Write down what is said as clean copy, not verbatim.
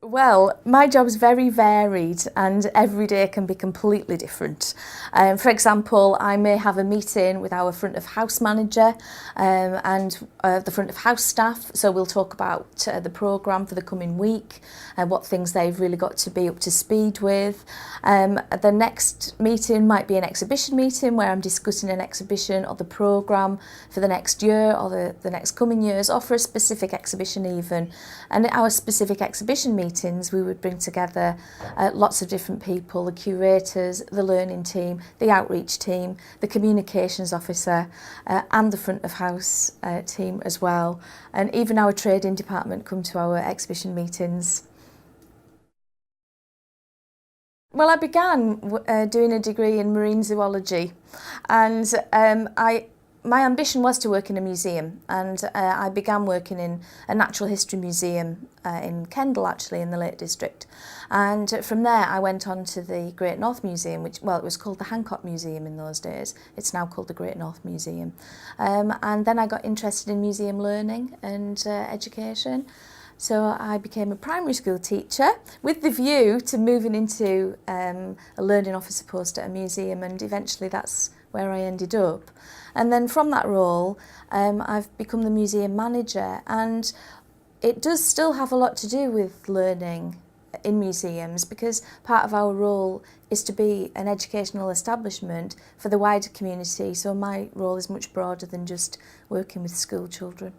Well, my job's very varied and every day can be completely different. For example, I may have a meeting with our front of house manager and the front of house staff, so we'll talk about the programme for the coming week and what things they've really got to be up to speed with. The next meeting might be an exhibition meeting where I'm discussing an exhibition or the programme for the next year or the next coming years, or for a specific exhibition even. And at our specific exhibition meetings, we would bring together lots of different people: the curators, the learning team, the outreach team, the communications officer and the front of house team as well. And even our trading department come to our exhibition meetings. Well, I began doing a degree in marine zoology, and my ambition was to work in a museum, and I began working in a natural history museum in Kendal, actually, in the Lake District. And from there I went on to the Great North Museum, which, well, it was called the Hancock Museum in those days. It's now called the Great North Museum. And then I got interested in museum learning and education. So I became a primary school teacher with the view to moving into a learning officer post at a museum, and eventually that's where I ended up. And then from that role, I've become the museum manager, and it does still have a lot to do with learning in museums, because part of our role is to be an educational establishment for the wider community. So my role is much broader than just working with school children.